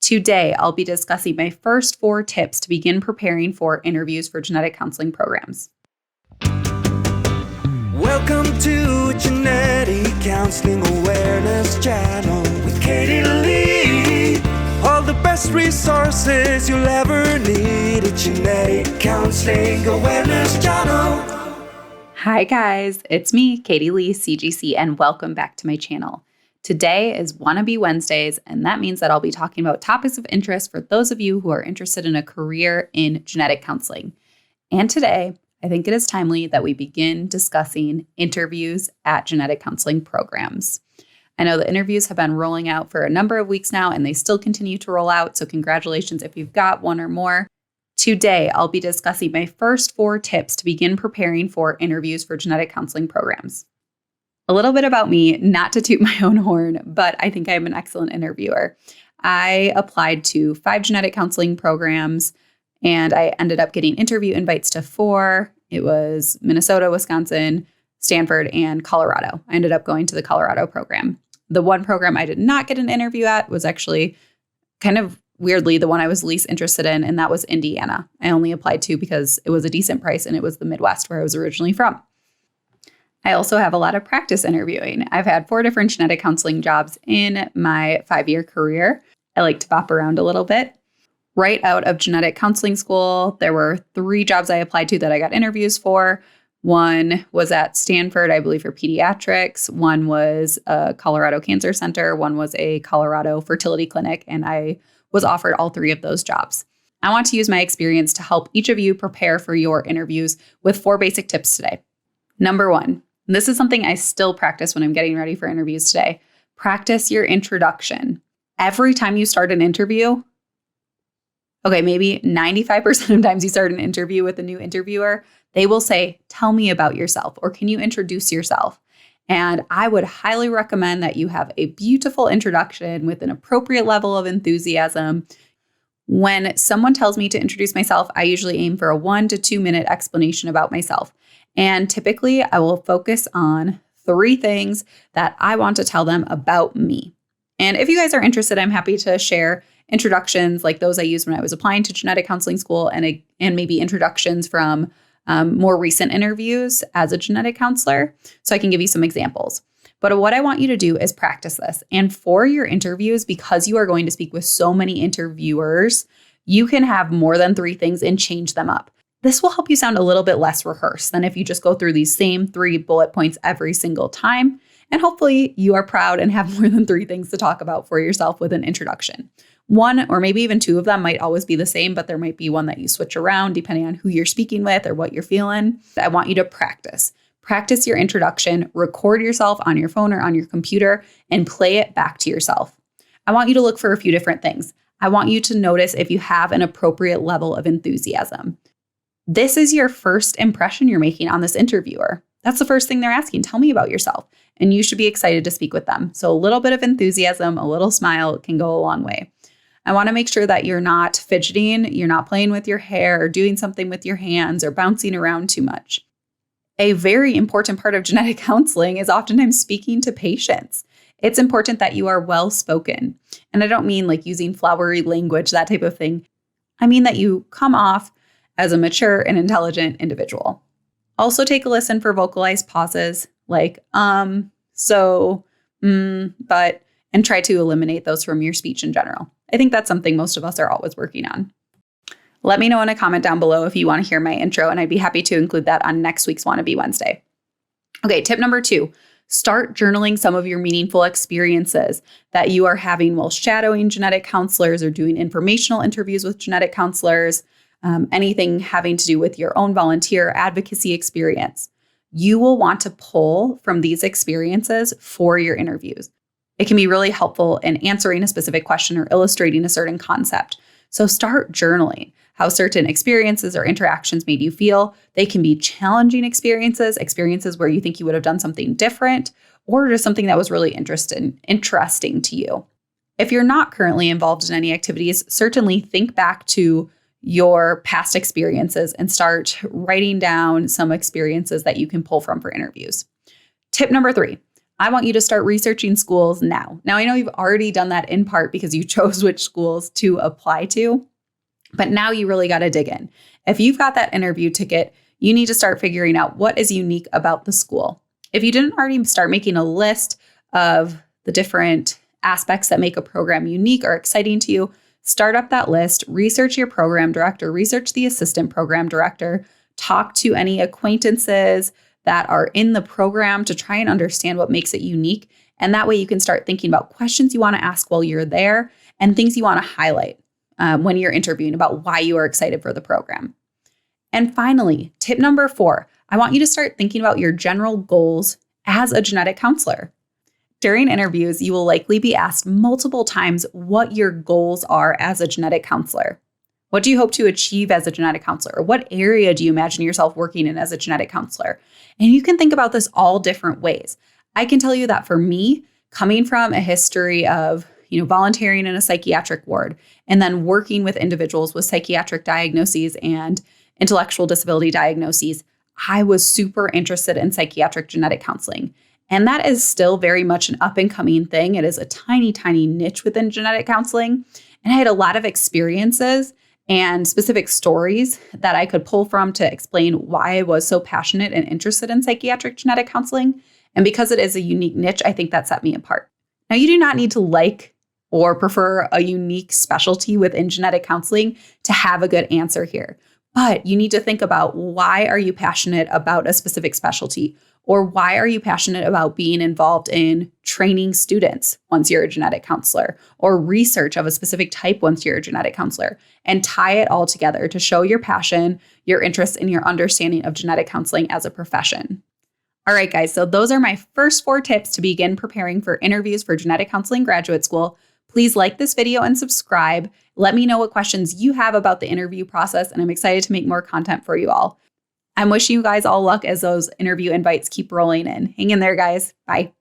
Today, I'll be discussing my first 4 tips to begin preparing for interviews for genetic counseling programs. Welcome to Genetic Counseling Awareness Channel with Katie Lee. All the best resources you'll ever need at Genetic Counseling Awareness Channel. Hi guys, it's me, Katie Lee, CGC, and welcome back to my channel. Today is Wannabe Wednesdays, and that means that I'll be talking about topics of interest for those of you who are interested in a career in genetic counseling. And today, I think it is timely that we begin discussing interviews at genetic counseling programs. I know the interviews have been rolling out for a number of weeks now, and they still continue to roll out, so congratulations if you've got one or more. Today, I'll be discussing my first 4 tips to begin preparing for interviews for genetic counseling programs. A little bit about me, not to toot my own horn, but I think I'm an excellent interviewer. I applied to 5 genetic counseling programs, and I ended up getting interview invites to 4. It was Minnesota, Wisconsin, Stanford, and Colorado. I ended up going to the Colorado program. The one program I did not get an interview at was actually kind of weirdly the one I was least interested in, and that was Indiana. I only applied to because it was a decent price and it was the Midwest where I was originally from. I also have a lot of practice interviewing. I've had 4 different genetic counseling jobs in my 5-year career. I like to bop around a little bit. Right out of genetic counseling school, there were 3 jobs I applied to that I got interviews for. One was at Stanford, I believe, for pediatrics. One was a Colorado Cancer Center. One was a Colorado fertility clinic, and I was offered all 3 of those jobs. I want to use my experience to help each of you prepare for your interviews with 4 basic tips today. Number 1. This is something I still practice when I'm getting ready for interviews today. Practice your introduction. Every time you start an interview, maybe 95% of times you start an interview with a new interviewer, they will say, "Tell me about yourself," or "Can you introduce yourself?" And I would highly recommend that you have a beautiful introduction with an appropriate level of enthusiasm. When someone tells me to introduce myself, I usually aim for a 1 to 2 minute explanation about myself. And typically, I will focus on 3 things that I want to tell them about me. And if you guys are interested, I'm happy to share introductions like those I used when I was applying to genetic counseling school and maybe introductions from more recent interviews as a genetic counselor. So I can give you some examples. But what I want you to do is practice this. And for your interviews, because you are going to speak with so many interviewers, you can have more than 3 things and change them up. This will help you sound a little bit less rehearsed than if you just go through these same 3 bullet points every single time. And hopefully you are proud and have more than 3 things to talk about for yourself with an introduction. 1 or maybe even 2 of them might always be the same, but there might be one that you switch around depending on who you're speaking with or what you're feeling. I want you to practice. Practice your introduction, record yourself on your phone or on your computer, and play it back to yourself. I want you to look for a few different things. I want you to notice if you have an appropriate level of enthusiasm. This is your first impression you're making on this interviewer. That's the first thing they're asking. Tell me about yourself. And you should be excited to speak with them. So a little bit of enthusiasm, a little smile can go a long way. I want to make sure that you're not fidgeting, you're not playing with your hair or doing something with your hands or bouncing around too much. A very important part of genetic counseling is oftentimes speaking to patients. It's important that you are well-spoken. And I don't mean like using flowery language, that type of thing. I mean that you come off as a mature and intelligent individual. Also take a listen for vocalized pauses like, so, but, and try to eliminate those from your speech in general. I think that's something most of us are always working on. Let me know in a comment down below if you want to hear my intro, and I'd be happy to include that on next week's Wannabe Wednesday. Okay, tip number 2, start journaling some of your meaningful experiences that you are having while shadowing genetic counselors or doing informational interviews with genetic counselors. Anything having to do with your own volunteer advocacy experience. You will want to pull from these experiences for your interviews. It can be really helpful in answering a specific question or illustrating a certain concept. So start journaling how certain experiences or interactions made you feel. They can be challenging experiences where you think you would have done something different, or just something that was really interesting to you. If you're not currently involved in any activities, certainly think back to your past experiences and start writing down some experiences that you can pull from for interviews. Tip number 3, I want you to start researching schools now. Now, I know you've already done that in part because you chose which schools to apply to, but now you really got to dig in. If you've got that interview ticket, you need to start figuring out what is unique about the school. If you didn't already start making a list of the different aspects that make a program unique or exciting to you, start up that list, research your program director, research the assistant program director, talk to any acquaintances that are in the program to try and understand what makes it unique. And that way you can start thinking about questions you want to ask while you're there and things you want to highlight when you're interviewing about why you are excited for the program. And finally, tip number 4, I want you to start thinking about your general goals as a genetic counselor. During interviews, you will likely be asked multiple times what your goals are as a genetic counselor. What do you hope to achieve as a genetic counselor? What area do you imagine yourself working in as a genetic counselor? And you can think about this all different ways. I can tell you that for me, coming from a history of volunteering in a psychiatric ward and then working with individuals with psychiatric diagnoses and intellectual disability diagnoses, I was super interested in psychiatric genetic counseling. And that is still very much an up and coming thing. It is a tiny, tiny niche within genetic counseling. And I had a lot of experiences and specific stories that I could pull from to explain why I was so passionate and interested in psychiatric genetic counseling. And because it is a unique niche, I think that set me apart. Now, you do not need to like or prefer a unique specialty within genetic counseling to have a good answer here. But you need to think about, why are you passionate about a specific specialty? Or why are you passionate about being involved in training students once you're a genetic counselor, or research of a specific type once you're a genetic counselor? And tie it all together to show your passion, your interest, and your understanding of genetic counseling as a profession. All right, guys, so those are my first 4 tips to begin preparing for interviews for genetic counseling graduate school. Please like this video and subscribe. Let me know what questions you have about the interview process, and I'm excited to make more content for you all. I'm wishing you guys all luck as those interview invites keep rolling in. Hang in there, guys. Bye.